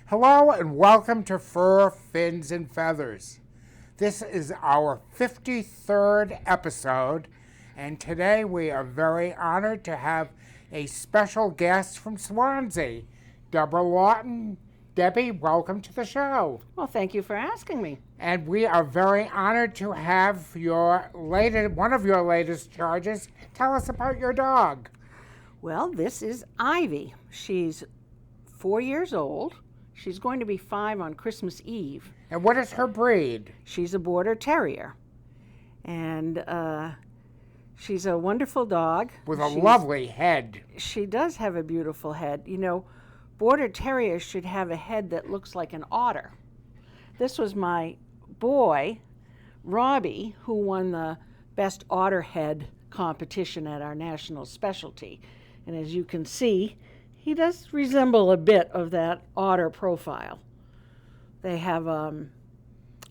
Hello and welcome to Fur, Fins, and Feathers. This is our 53rd episode, and today we are very honored to have a special guest from Swansea, Debbie Lawton. Debbie, welcome to the show. Well, thank you for asking me. And we are very honored to have one of your latest charges. Tell us about your dog. Well, this is Ivy. She's 4 years old. She's going to be 5 on Christmas Eve. And what is her breed? She's a Border Terrier. And she's a wonderful dog. With a lovely head. She does have a beautiful head. You know, Border Terriers should have a head that looks like an otter. This was my boy, Robbie, who won the Best Otter Head competition at our national specialty. And as you can see, he does resemble a bit of that otter profile. They have a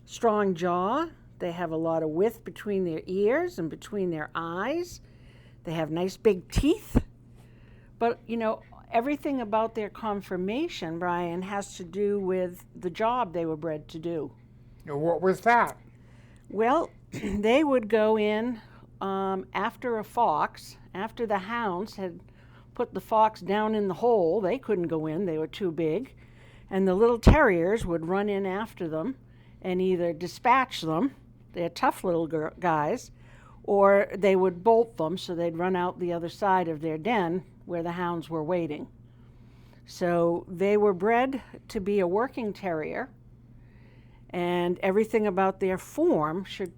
strong jaw. They have a lot of width between their ears and between their eyes. They have nice big teeth. But, you know, everything about their conformation, Brian, has to do with the job they were bred to do. What was that? Well, they would go in after a fox, after the hounds had put the fox down in the hole. They couldn't go in, they were too big. And the little terriers would run in after them and either dispatch them, they're tough little guys, or they would bolt them so they'd run out the other side of their den where the hounds were waiting. So they were bred to be a working terrier, and everything about their form should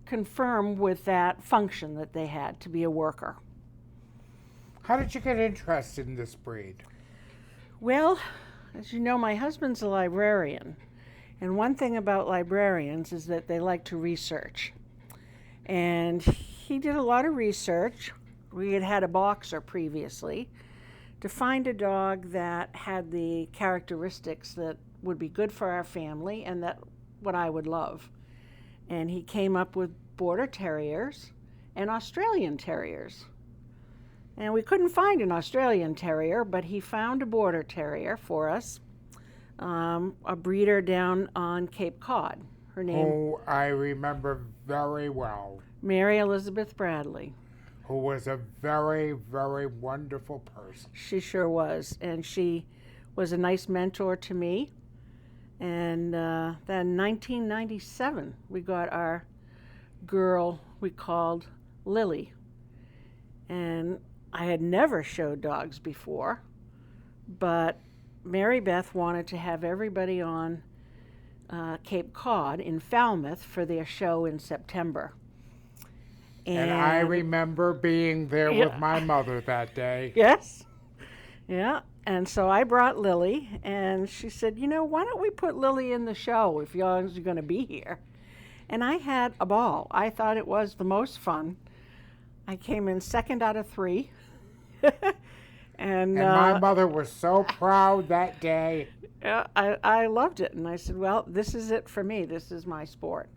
confirm with that function that they had to be a worker. How did you get interested in this breed? Well, as you know, my husband's a librarian, and one thing about librarians is that they like to research. And he did a lot of research. We had had a boxer previously to find a dog that had the characteristics that would be good for our family and that what I would love. And he came up with Border Terriers and Australian Terriers. And we couldn't find an Australian Terrier, but he found a Border Terrier for us, a breeder down on Cape Cod. Her name? Who I remember very well. Mary Elizabeth Bradley. Who was a very, very wonderful person. She sure was, and she was a nice mentor to me. And then in 1997, we got our girl we called Lily. And I had never showed dogs before, but Mary Beth wanted to have everybody on Cape Cod in Falmouth for their show in September. And I remember being there with my mother that day. Yes. Yeah. And so I brought Lily, and she said, you know, why don't we put Lily in the show if you're going to be here? And I had a ball. I thought it was the most fun. I came in second out of 3. And my mother was so proud that day. I loved it. And I said, well, this is it for me. This is my sport.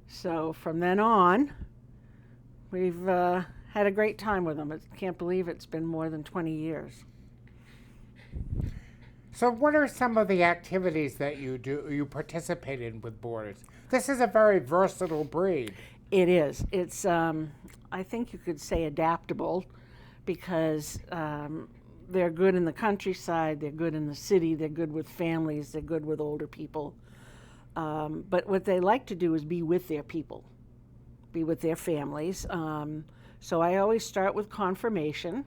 So from then on, we've had a great time with them. I can't believe it's been more than 20 years. So what are some of the activities that you participate in with Borders? This is a very versatile breed. It is. It's, I think you could say adaptable because they're good in the countryside, they're good in the city, they're good with families, they're good with older people. But what they like to do is be with their people, be with their families. So I always start with conformation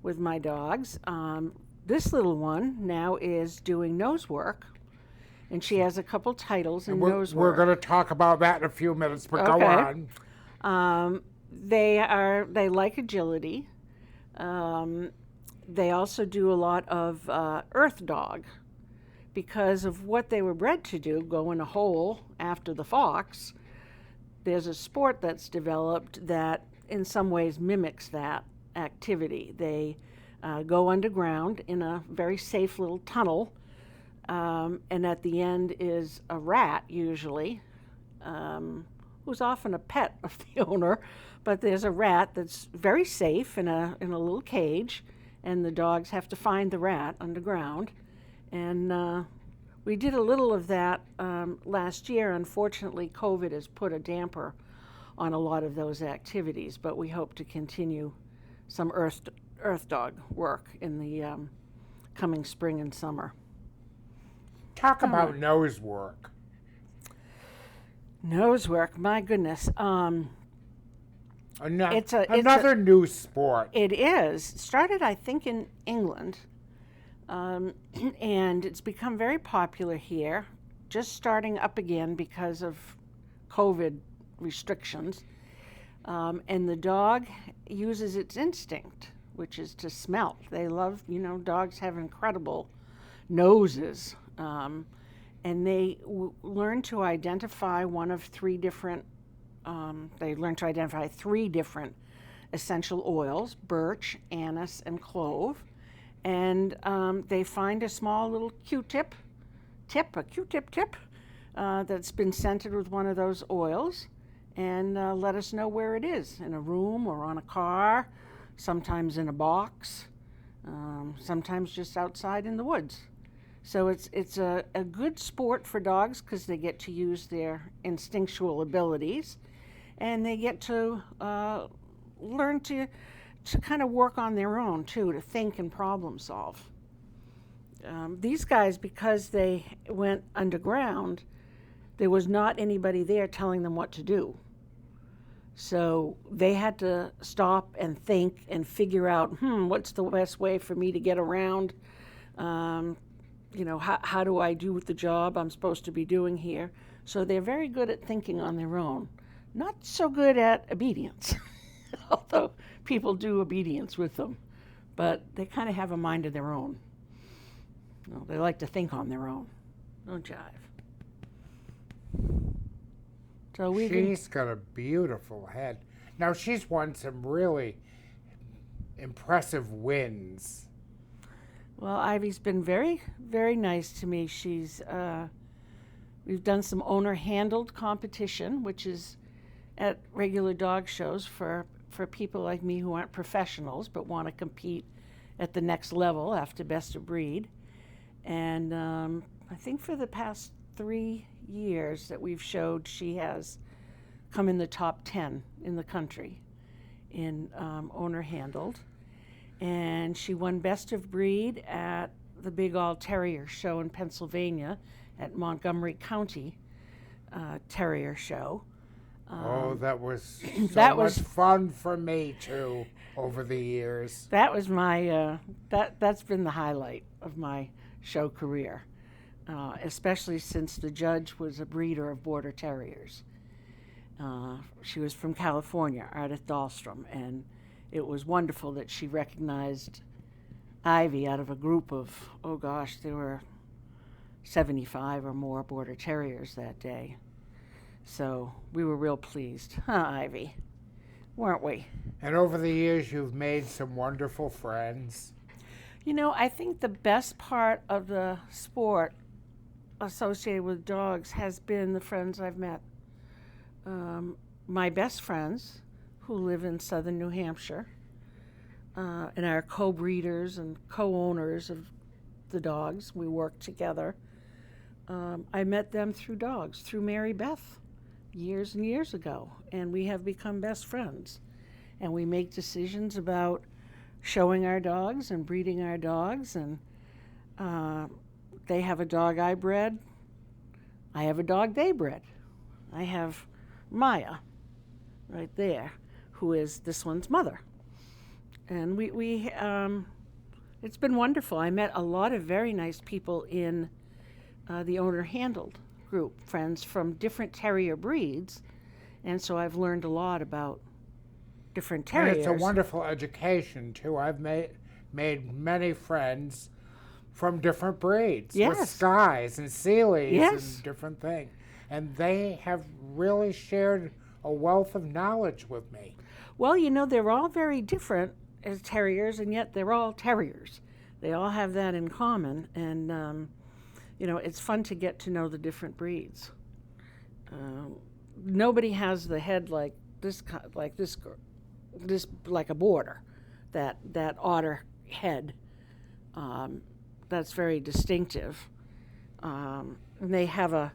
with my dogs. This little one now is doing nose work, and she has a couple titles in nose work. We're going to talk about that in a few minutes, but okay. Go on. They like agility. They also do a lot of earth dog because of what they were bred to do, go in a hole after the fox. There's a sport that's developed that in some ways mimics that activity. They go underground in a very safe little tunnel, and at the end is a rat usually, who's often a pet of the owner, but there's a rat that's very safe in a little cage, and the dogs have to find the rat underground And we did a little of that last year. Unfortunately, COVID has put a damper on a lot of those activities, but we hope to continue some earth dog work in the coming spring and summer. Talk about nose work. Nose work, my goodness. Another new sport. It is. It started, I think, in England, and it's become very popular here, just starting up again because of COVID restrictions. And the dog uses its instinct, which is to smell. They love, dogs have incredible noses. And they learn to identify three different essential oils: birch, anise, and clove. And they find a small little Q-tip that's been scented with one of those oils, and let us know where it is, in a room or on a car, sometimes in a box, sometimes just outside in the woods. So it's a good sport for dogs because they get to use their instinctual abilities, and they get to learn to kind of work on their own too, to think and problem solve. These guys, because they went underground, there was not anybody there telling them what to do. So they had to stop and think and figure out, what's the best way for me to get around? How do I do the job I'm supposed to be doing here? So they're very good at thinking on their own. Not so good at obedience, although people do obedience with them. But they kind of have a mind of their own. They like to think on their own. Don't jive. So she's got a beautiful head. Now, she's won some really impressive wins. Well, Ivy's been very, very nice to me. We've done some owner-handled competition, which is at regular dog shows for people like me who aren't professionals but want to compete at the next level after best of breed. And I think for the past 3 years that we've showed, she has come in the top 10 in the country in owner-handled. And she won Best of Breed at the Big All Terrier show in Pennsylvania at Montgomery County Terrier show. That was much fun for me too over the years. That was my that's been the highlight of my show career, especially since the judge was a breeder of Border Terriers. She was from California, Ardith Dahlstrom, and it was wonderful that she recognized Ivy out of a group of, there were 75 or more Border Terriers that day. So we were real pleased. Ivy? Weren't we? And over the years, you've made some wonderful friends. I think the best part of the sport associated with dogs has been the friends I've met. My best friends, who live in southern New Hampshire, and are co-breeders and co-owners of the dogs. We work together. I met them through dogs, through Mary Beth, years and years ago, and we have become best friends. And we make decisions about showing our dogs and breeding our dogs, and they have a dog I bred. I have a dog they bred. I have Maya right there, who is this one's mother. And we it's been wonderful. I met a lot of very nice people in the owner-handled group, friends from different terrier breeds, and so I've learned a lot about different terriers. And it's a wonderful education, too. I've made many friends from different breeds, yes, with Skies and Sealies, yes, and different things. And they have really shared a wealth of knowledge with me. Well, they're all very different as terriers, and yet they're all terriers. They all have that in common, and it's fun to get to know the different breeds. Nobody has the head like this like a border, that otter head. that's very distinctive. And they have a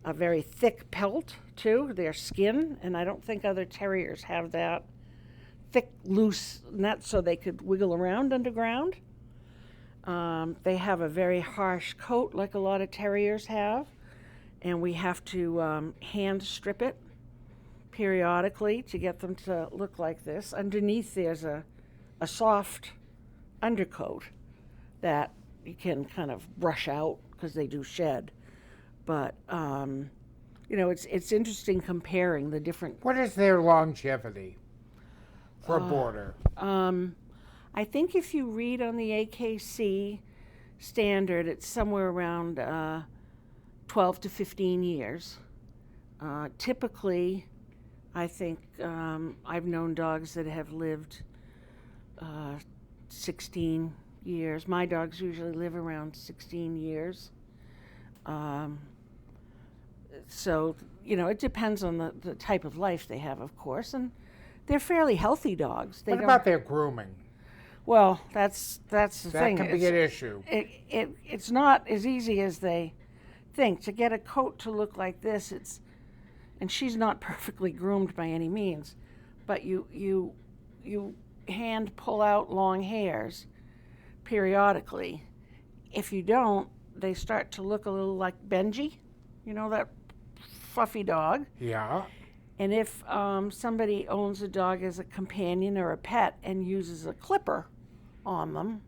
very thick pelt too, their skin, and I don't think other terriers have that thick, loose net so they could wiggle around underground. They have a very harsh coat like a lot of terriers have, and we have to hand strip it periodically to get them to look like this. Underneath there's a soft undercoat that you can kind of brush out because they do shed. But, it's interesting comparing the different. What is their longevity for a border? I think if you read on the AKC standard, it's somewhere around 12 to 15 years. Typically, I think I've known dogs that have lived 16 years. My dogs usually live around 16 years. So, it depends on the type of life they have, of course, and they're fairly healthy dogs. What about their grooming? Well, that's the thing. That can be an issue. It's not as easy as they think. To get a coat to look like this, and she's not perfectly groomed by any means, but you hand pull out long hairs periodically. If you don't, they start to look a little like Benji, that fluffy dog. Yeah. And if somebody owns a dog as a companion or a pet and uses a clipper on them,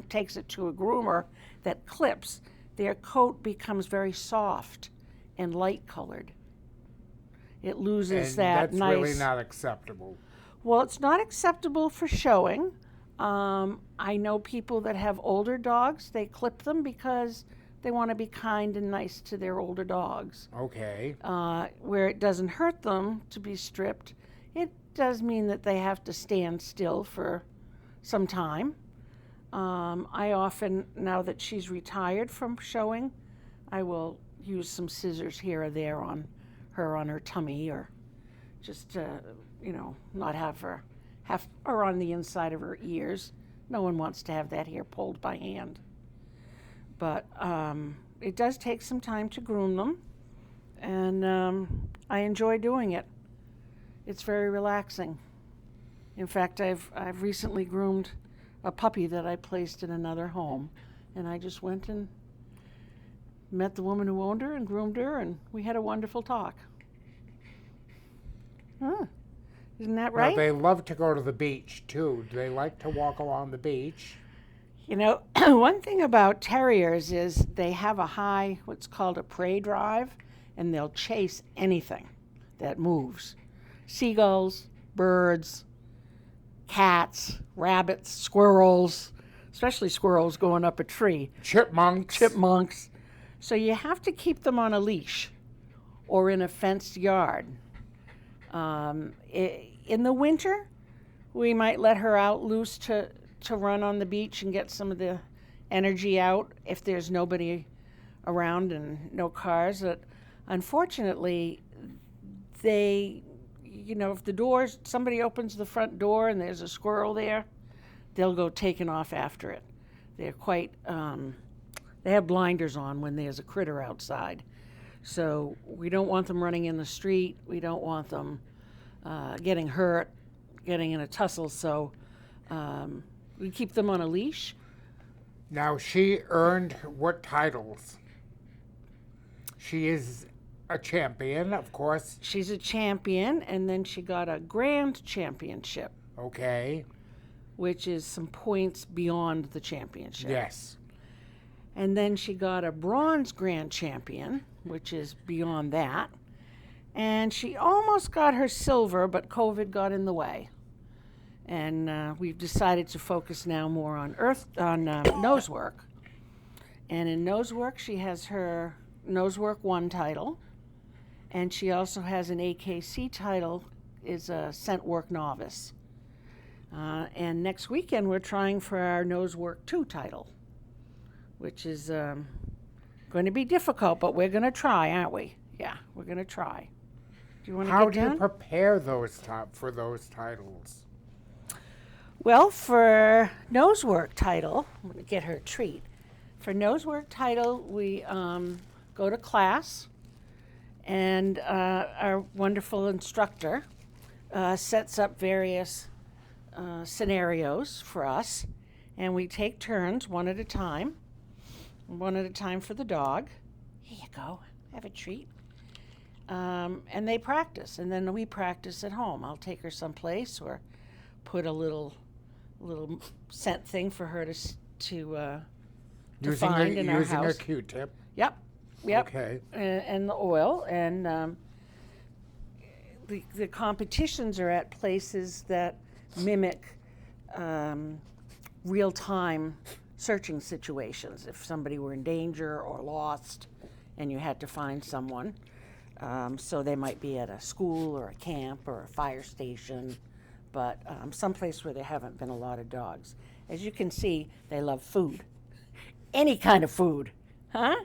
takes it to a groomer that clips, their coat becomes very soft and light colored. It loses that that's nice. That's really not acceptable. Well, it's not acceptable for showing. I know people that have older dogs, they clip them because they want to be kind and nice to their older dogs. Okay. Where it doesn't hurt them to be stripped, it does mean that they have to stand still for some time. I often, now that she's retired from showing, I will use some scissors here or there on her tummy, or just to, not have her on the inside of her ears. No one wants to have that hair pulled by hand. But it does take some time to groom them, and I enjoy doing it. It's very relaxing. In fact, I've recently groomed a puppy that I placed in another home, and I just went and met the woman who owned her and groomed her, and we had a wonderful talk. Huh. Isn't that right? Well, they love to go to the beach, too. Do they like to walk along the beach? One thing about terriers is they have a high, what's called a prey drive, and they'll chase anything that moves. Seagulls, birds, cats, rabbits, squirrels, especially squirrels going up a tree. Chipmunks. So you have to keep them on a leash or in a fenced yard. In the winter, we might let her out loose to run on the beach and get some of the energy out if there's nobody around and no cars. But unfortunately, if somebody opens the front door and there's a squirrel there, they'll go taking off after it. They're quite, they have blinders on when there's a critter outside. So we don't want them running in the street. We don't want them getting hurt, getting in a tussle. So we keep them on a leash. Now, she earned what titles? She is a champion, of course. She's a champion, and then she got a grand championship. Okay. Which is some points beyond the championship. Yes. And then she got a bronze grand champion, which is beyond that. And she almost got her silver, but COVID got in the way. And we've decided to focus now more on nose work. And in nose work, she has her Nose Work 1 title. And she also has an AKC title, is a Scent Work Novice. And next weekend, we're trying for our Nose Work 2 title, which is going to be difficult, but we're going to try, aren't we? Yeah, we're going to try. Do you want to How get do down? you prepare for those titles? Well, for Nose Work title, I'm going to get her a treat. For nose work title, we go to class, and our wonderful instructor sets up various scenarios for us, and we take turns one at a time for the dog. Here you go, have a treat. And they practice, and then we practice at home. I'll take her someplace or put a little scent thing for her to find in our house. Using a Q-tip. Yep. Okay. And the oil, and the competitions are at places that mimic real-time searching situations. If somebody were in danger or lost, and you had to find someone, so they might be at a school or a camp or a fire station, but someplace where there haven't been a lot of dogs. As you can see, they love food. Any kind of food, huh?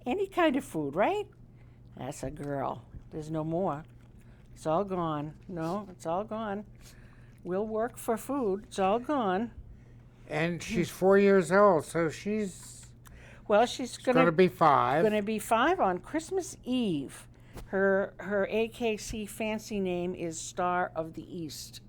Any kind of food, right? That's a girl. There's no more. It's all gone. No, it's all gone. We'll work for food. It's all gone. And she's 4 years old, so she's gonna be 5. Gonna be 5 on Christmas Eve. Her AKC fancy name is Star of the East,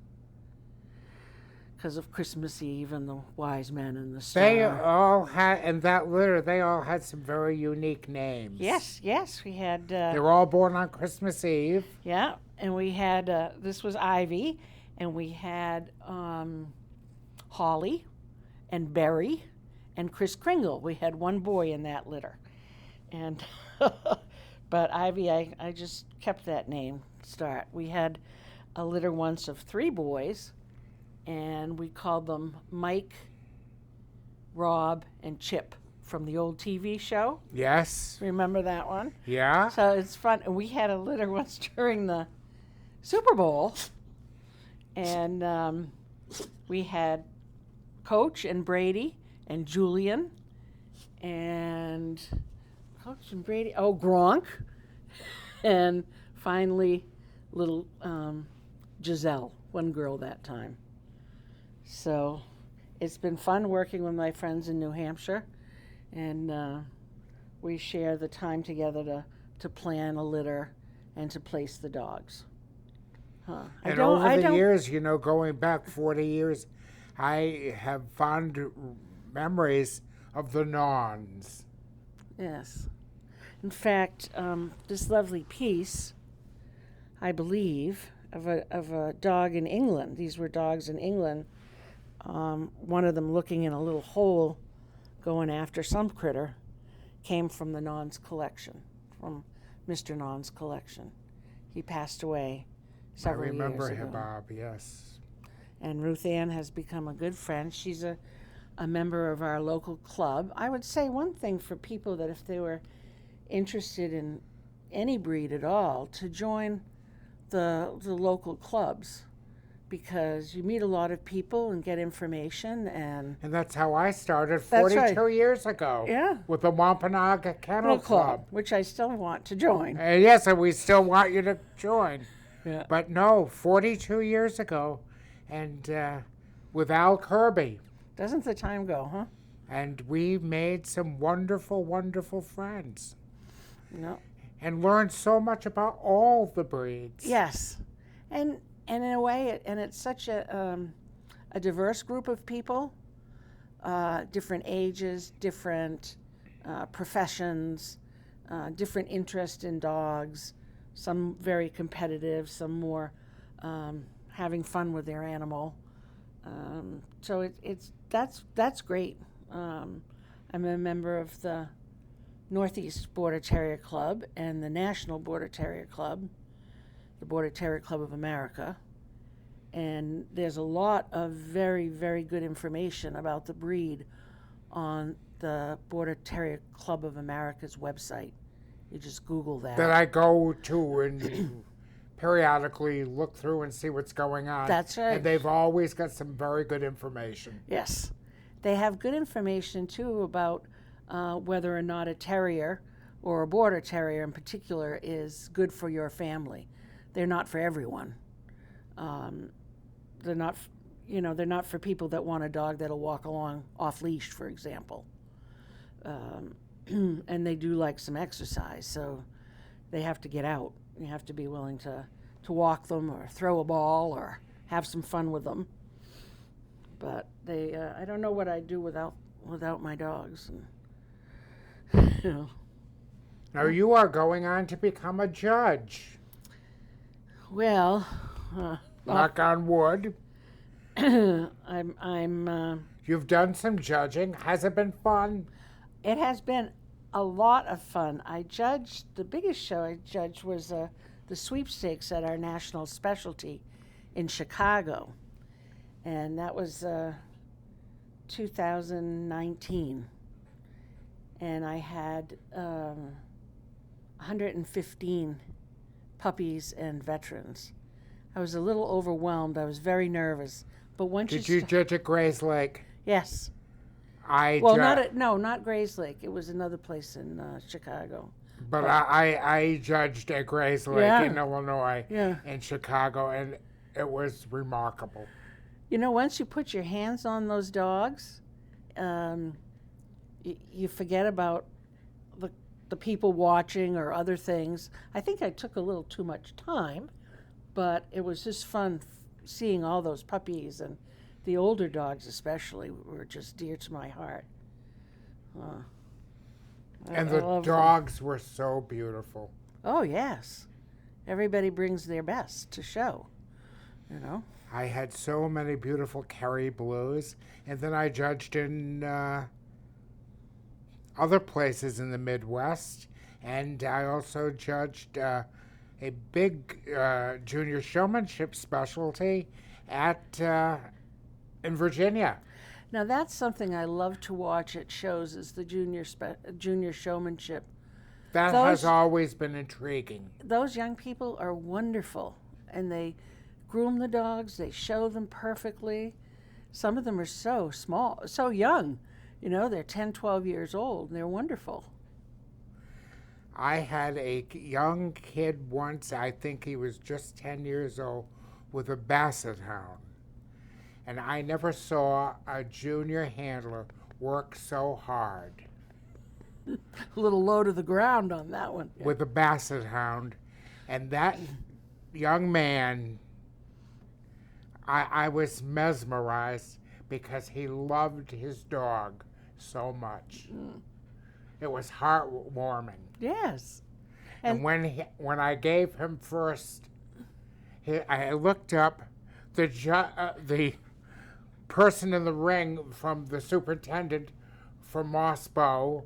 because of Christmas Eve and the wise men and the star. They all had, in that litter, they all had some very unique names. Yes, we had. They were all born on Christmas Eve. Yeah, and we had, this was Ivy, and we had Holly and Berry and Kris Kringle. We had one boy in that litter. And but Ivy, I just kept that name start. We had a litter once of 3 boys, and we called them Mike, Rob, and Chip from the old TV show. Yes. Remember that one? Yeah. So it's fun. We had a litter once during the Super Bowl, and we had Coach and Brady and Julian and Coach and Brady. Oh, Gronk, and finally little Giselle, one girl that time. So it's been fun working with my friends in New Hampshire, and we share the time together to plan a litter and to place the dogs. And over the years, going back 40 years, I have fond memories of the Nawns. Yes. In fact, this lovely piece, I believe, of a dog in England. These were dogs in England. One of them looking in a little hole, going after some critter, came from the Nawn's collection, from Mr. Nawn's collection. He passed away several years ago. I remember him, Bob, yes. And Ruth Ann has become a good friend. She's a member of our local club. I would say one thing for people that if they were interested in any breed at all, to join the local clubs, because you meet a lot of people and get information. And that's how I started 42 years ago. Yeah. With the Wampanoag Kennel Club. Which I still want to join. Yes, and we still want you to join. Yeah. But no, 42 years ago. And with Al Kirby. Doesn't the time go, huh? And we made some wonderful, wonderful friends. No. And learned so much about all the breeds. Yes. And in a way, it's such a diverse group of people, different ages, different professions, different interest in dogs, some very competitive, some more having fun with their animal. So that's great. I'm a member of the Northeast Border Terrier Club and the National Border Terrier Club, the Border Terrier Club of America. And there's a lot of very, very good information about the breed on the Border Terrier Club of America's website. You just Google that. That I go to and periodically look through and see what's going on. That's right. And they've always got some very good information. Yes. They have good information, too, about whether or not a terrier, or a border terrier in particular, is good for your family. They're not for everyone. They're not for people that want a dog that'll walk along off leash, for example. and they do like some exercise, so they have to get out. You have to be willing to walk them or throw a ball or have some fun with them. But they, I don't know what I'd do without my dogs. And, you know. Now you are going on to become a judge. Well, Knock on wood. I'm. You've done some judging. Has it been fun? It has been a lot of fun. The biggest show I judged was the sweepstakes at our national specialty in Chicago. And that was 2019. And I had 115 puppies and veterans. I was a little overwhelmed. I was very nervous. But once Did you judge at Gray's Lake? Yes. Not Gray's Lake. It was another place in Chicago. But I judged at Gray's Lake in Illinois, in Chicago, and it was remarkable. You know, once you put your hands on those dogs, you forget about the people watching or other things. I think I took a little too much time, but it was just fun seeing all those puppies, and the older dogs especially were just dear to my heart. And the dogs were so beautiful. Oh, yes. Everybody brings their best to show, you know. I had so many beautiful Kerry Blues, and then I judged in other places in the Midwest, and I also judged a big junior showmanship specialty in Virginia. Now that's something I love to watch at shows, is the junior showmanship. That has always been intriguing. Those young people are wonderful, and they groom the dogs, they show them perfectly. Some of them are so small, so young. You know, they're 10, 12 years old, and they're wonderful. I had a young kid once, I think he was just 10 years old, with a basset hound. And I never saw a junior handler work so hard. A little low to the ground on that one. With a basset hound. And that young man, I was mesmerized because he loved his dog so much. It was heartwarming. Yes. And when I gave him first, I looked up, the person in the ring from the superintendent from Mossbow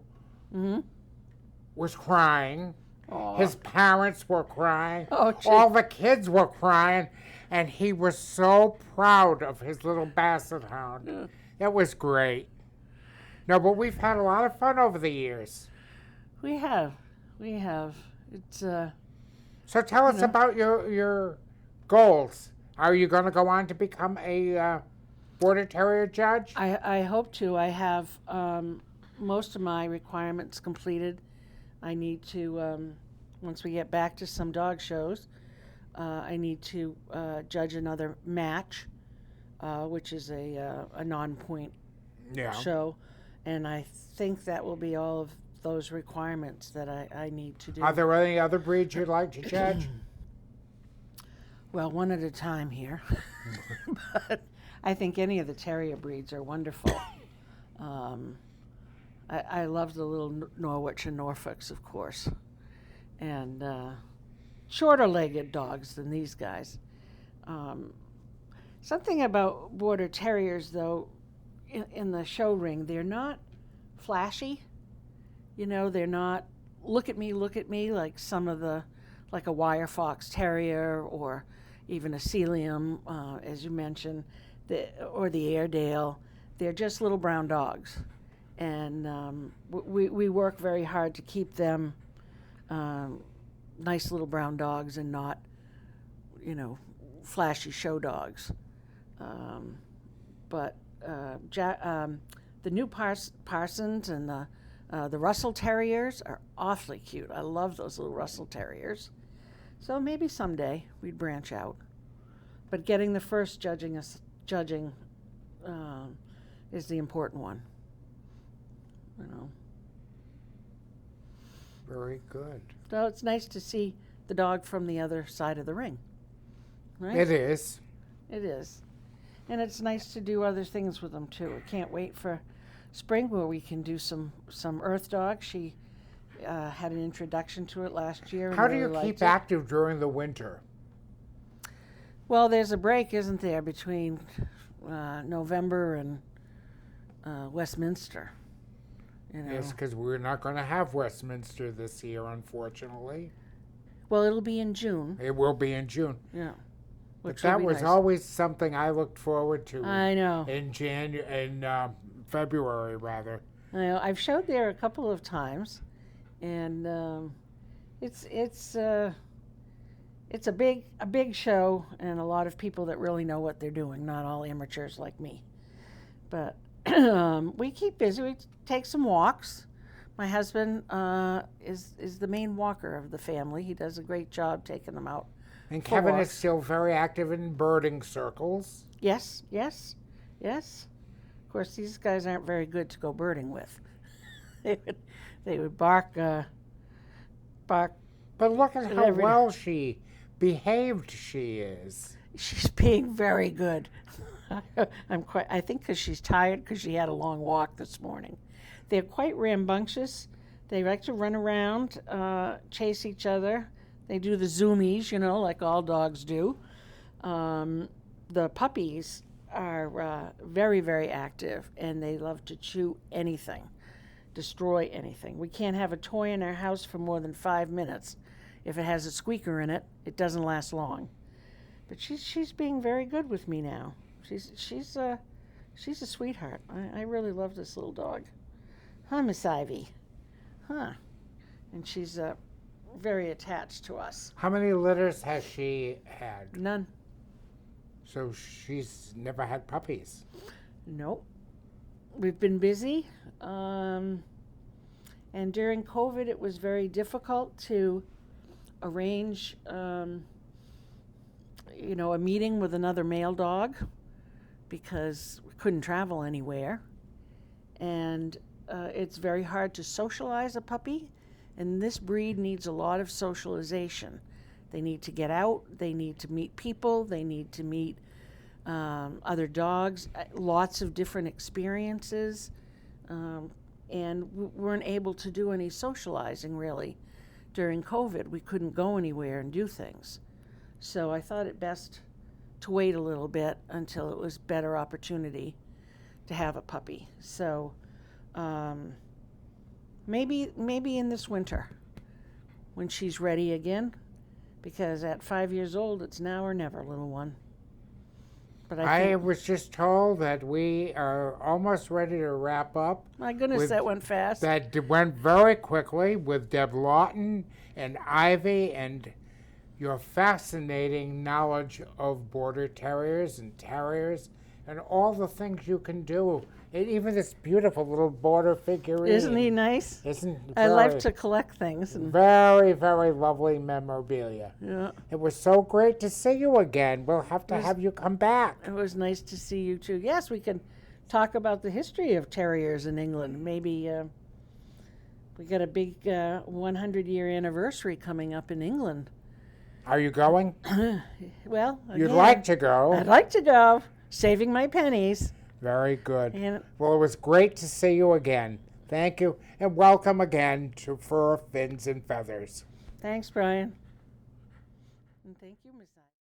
was crying. Aww. His parents were crying. Oh, all the kids were crying. And he was so proud of his little basset hound. Yeah. It was great. No, but we've had a lot of fun over the years. We have. It's So tell us about your goals. Are you going to go on to become a Border Terrier judge? I hope to. I have most of my requirements completed. I need to, once we get back to some dog shows, I need to judge another match, which is a non-point show. And I think that will be all of those requirements that I need to do. Are there any other breeds you'd like to judge? Well, one at a time here. But I think any of the terrier breeds are wonderful. I love the little Norwich and Norfolks, of course. And shorter-legged dogs than these guys. Something about Border Terriers, though, in the show ring, they're not flashy. You know, they're not look at me, like some of like a wire fox terrier or even a Sealyham, as you mentioned, or the Airedale. They're just little brown dogs. And we work very hard to keep them nice little brown dogs and not, flashy show dogs. But the new Parsons and the Russell Terriers are awfully cute. I love those little Russell Terriers. So maybe someday we'd branch out. But getting the first judging is the important one. Very good. So it's nice to see the dog from the other side of the ring. Right? It is. It is. And it's nice to do other things with them too. I can't wait for spring where we can do some earth dog. She had an introduction to it last year. And How do really you keep liked it. active during the winter? Well, there's a break, isn't there, between November and Westminster. You know. Yes, because we're not going to have Westminster this year, unfortunately. Well, it'll be in June. It will be in June. Yeah. But that was nice. always something I looked forward to. I know. In February, rather. I know. I've showed there a couple of times, and it's a big show, and a lot of people that really know what they're doing. Not all amateurs like me, but we keep busy. We take some walks. My husband is the main walker of the family. He does a great job taking them out. And for Kevin is walks. still very active in birding circles. Yes. Of course, these guys aren't very good to go birding with. they would bark. But look at how well she behaved she is. She's being very good. I think because she's tired because she had a long walk this morning. They're quite rambunctious. They like to run around, chase each other. They do the zoomies, like all dogs do. The puppies are very, very active, and they love to chew anything, destroy anything. We can't have a toy in our house for more than 5 minutes. If it has a squeaker in it, it doesn't last long. But she's being very good with me now. She's a sweetheart. I really love this little dog. Huh, Miss Ivy? Huh. And she's very attached to us. How many litters has she had? None. So she's never had puppies. Nope. We've been busy. And during COVID, it was very difficult to arrange, a meeting with another male dog because we couldn't travel anywhere. And it's very hard to socialize a puppy. And this breed needs a lot of socialization. They need to get out. They need to meet people. They need to meet other dogs, lots of different experiences. And we weren't able to do any socializing, really. During COVID, we couldn't go anywhere and do things. So I thought it best to wait a little bit until it was better opportunity to have a puppy. So maybe in this winter when she's ready again, because at 5 years old, it's now or never, little one. But I was just told that we are almost ready to wrap up. My goodness, that went fast. That went very quickly with Debbie Lawton and Ivy and your fascinating knowledge of border terriers and terriers and all the things you can do. And even this beautiful little border figurine. Isn't he nice? I love to collect things. And very, very lovely memorabilia. yeah, It was so great to see you again. We'll have to have you come back. it was nice to see you too. Yes, we can talk about the history of terriers in England. Maybe we got a big 100-year anniversary coming up in England. Are you going? Well, You'd again, like to go. I'd like to go. Saving my pennies. Very good. And Well, it was great to see you again. Thank you, and welcome again to Fur, Fins, and Feathers. thanks, Brian. And thank you, Miss I.